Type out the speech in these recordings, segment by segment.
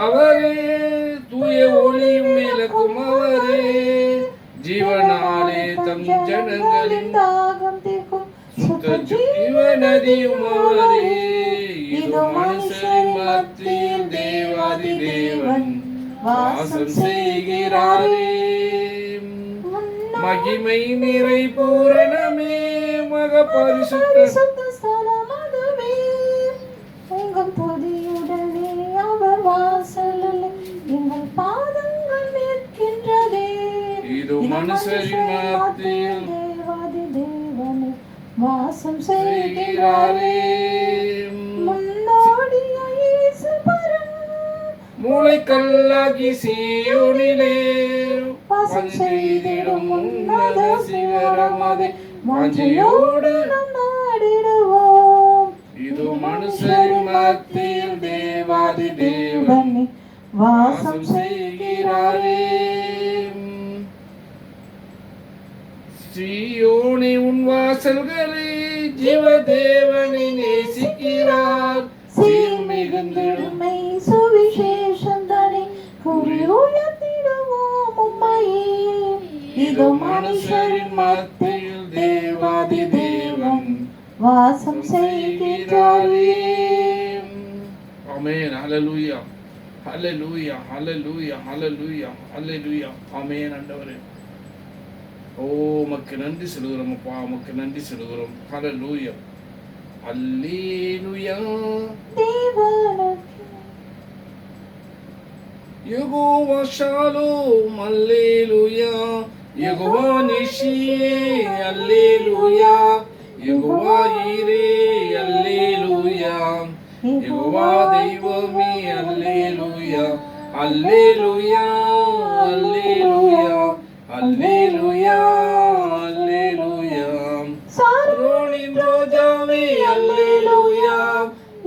அவரே தூய ஒளியும் விளக்கும் அவரே ஜீவனாலே தம் ஜனங்களின் தாகம் தீர்க்கும் சுத்த ஜீவ நதியும் அவரே. இது மனுஷரின் மத்தியில் தேவாதி தேவன் வாசம் செய்கிறாரே. மகிமை நிறை பூரணமே மக பரிசுத்த ஸ்தலமாகவே உங்கள் பொதியுடனே அவர் வாசலில் எங்கள் பாதங்கள் நிற்கின்றதே. இது மனுஷரின் மத்தியில் தேவாதி தேவனே வாசம் செய்கிறாரே. முன்னோடியாய் இயேசு பரம் மூளைக்கல்லாகி சீயோனிலே வாசம் செய்திடும் உன்னத சிகரம் அதை வாஞ்சையோடு நாம் நாடிடுவோம். இது மனுஷரின் மத்தியில் தேவாதி தேவன் வாசம் செய்கிறாரே. சீயோனே உன் வாசல்களை ஜீவ தேவனை நேசிக்கிறார். சீர் மிகுந்திடுமை சுவிசேஷம் தானே கூறி உயர்த்திடுவோம் உம்மையே. இது மனுஷரின் மத்தியில் தேவாதி தேவன் வாசம் செய்கிறாரே. ஆமென். ஹல்லேலூயா ஹல்லேலூயா ஹல்லேலூயா ஹல்லேலூயா ஹல்லேலூயா. ஆமென். ஆண்டவரே ஓ உமக்கு நன்றி சொல்கிறோம் அப்பா, உமக்கு நன்றி சொல்கிறோம். ஹல்லேலூயா அல்லேலூயா. யெகோவா ஷாலோம் அல்லேலூயா. யெகோவா நிஷியே அல்லேலூயா. யெகோவா ஈரே அல்லேலூயா. யெகோவா தெய்வமே அல்லேலூயா. அல்லேலூயா அல்லேலூயா அல்லேலூயா அல்லேலூயா. சாரோனின் ரோஜாவே அல்லேலூயா.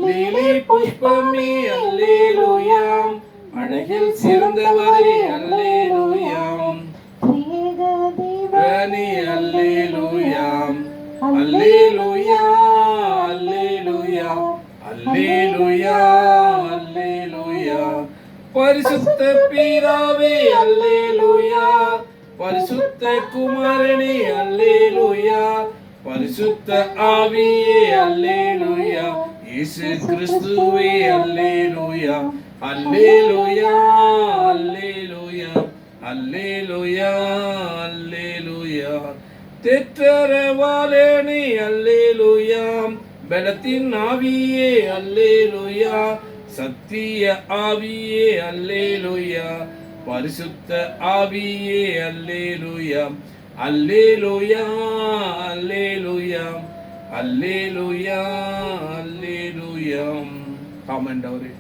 லீலி புஷ்பமே அல்லேலூயா. அழகில் சிறந்தவரே அல்லேலூயா. பிரியகதேவனே அல்லேலூயா. அல்லேலூயா அல்லேலூயா அல்லேலூயா அல்லேலூயா. பரிசுத்த பிதாவே அல்லேலூயா. பரிசுத்த குமாரனே அல்லேலூயா. பரிசுத்த ஆவியே அல்லேலூயா. இயேசு கிறிஸ்துவே அல்லேலூயா. அல்லேலூயா அல்லேலூயா அல்லேலூயா அல்லேலூயா. தேற்றரவாளனே அல்லேலூயா. பலத்தின் ஆவியே அல்லேலூயா. சத்திய ஆவியே அல்லேலூயா. பரிசுத்த ஆவியே அல்லேலூயா. அல்லேலூயா அல்லேலூயா அல்லேலூயா அல்லேலூயா. ஆமென்டவரே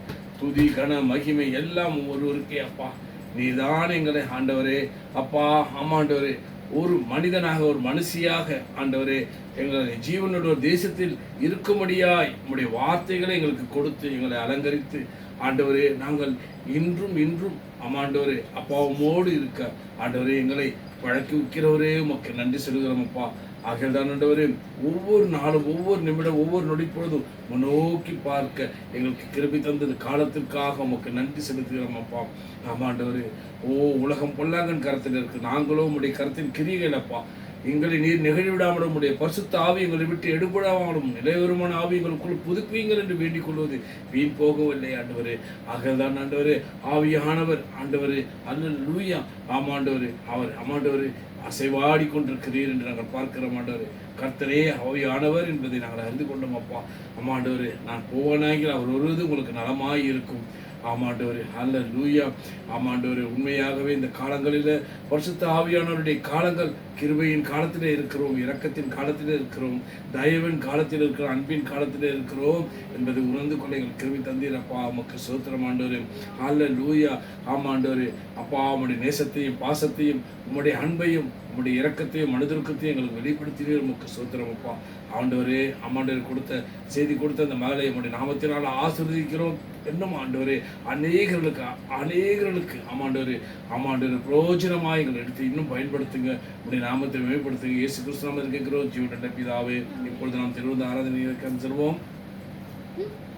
துதி கன மகிமை எல்லாம் ஒருவருக்கே அப்பா. நீதான் எங்களை ஆண்டவரே அப்பா. ஆமாண்டவரே ஒரு மனிதனாக ஒரு மனுஷியாக ஆண்டவரே எங்களை ஜீவனோட ஒரு தேசத்தில் இருக்கும்படியாய் உம்முடைய வார்த்தைகளை எங்களுக்கு கொடுத்து எங்களை அலங்கரித்து ஆண்டவரே நாங்கள் இன்றும் இன்றும் ஆமாண்டவரே அப்பாவுமோடு இருக்க ஆண்டவரே எங்களை பழக்கி வைக்கிறவரே உமக்கு நன்றி சொல்கிறோம் அப்பா. ஆகியதான் ஆண்டவரே ஒவ்வொரு நாளும் ஒவ்வொரு நிமிடம் ஒவ்வொரு நொடி பொழுதும் முன்னோக்கி பார்க்க எங்களுக்கு கிருபை தந்தது காலத்திற்காக உமக்கு நன்றி செலுத்துகிறோம் அப்பா. ஆமாண்டவரே ஓ உலகம் பொல்லாங்கன் கரத்தில் இருக்கு, நாங்களோ உடைய கரத்தின் கிரிகள் அப்பா. எங்களை நீர் நிகழ்விடாமலும் உடைய பரிசுத்த ஆவி எங்களை விட்டு எடுபடாமலும் நிலைவருமான ஆவி எங்களுக்குள் புதுக்குவீங்கள் என்று வேண்டிக் கொள்வது வீண் போகவில்லை ஆண்டவரே. ஆகதான் ஆண்டவரே ஆவியானவர் ஆண்டவரே அல்லேலூயா. ஆமாண்டவரே அவர் ஆமாண்டவரே அசைவாடி கொண்டிருக்கிறீர் என்று நாங்கள் பார்க்கிறோம் ஆண்டவரே. கர்த்தரே ஆவியானவர் என்பதை நாங்கள் அறிந்து கொண்டோம் அப்பா. ஆமாண்டவரே நான் போவனாகில் அவர் வருவது உங்களுக்கு நலமாய் இருக்கும். ஆமாண்டவரே அல்லேலூயா. ஆமாண்டவரே உண்மையாகவே இந்த காலங்களில் பரிசுத்த ஆவியானவருடைய காலங்கள் கிருபையின் காலத்திலே இருக்கிறோம், இரக்கத்தின் காலத்திலே இருக்கிறோம், தயவின் காலத்தில் இருக்கிறோம், அன்பின் காலத்திலே இருக்கிறோம் என்பதை உணர்ந்து கொள்ள எங்கள் கிருபை தந்தீர் அப்பா. உமக்கு ஸ்தோத்திரம் ஆண்டவரே. அல்லேலூயா. ஆமாண்டவரே அப்பா உம்முடைய நேசத்தையும் பாசத்தையும் உம்முடைய அன்பையும் உம்முடைய இரக்கத்தையும் மனிதருக்கத்தையும் எங்களுக்கு வெளிப்படுத்தினீர். உமக்கு ஸ்தோத்திரம் அப்பா. ஆண்டவரே ஆமாண்டவர் கொடுத்த செய்தி கொடுத்த அந்த மகளை உம்முடைய நாமத்தினால் ஆசீர்வதிக்கிறோம். இன்னும் ஆண்டவரே அநேகர்களுக்கு ஆமாண்டவரே பிரயோஜனமாக எங்களை எடுத்து இன்னும் பயன்படுத்துங்க. உடைய நாமத்தை மேம்படுத்துங்க. இயேசு கிறிஸ்து நாமத்தில் கேட்கிறோம் ஜீவனுள்ள பிதாவே. இப்பொழுது நாம் திருவிழா ஆராதனை செல்வோம். ம்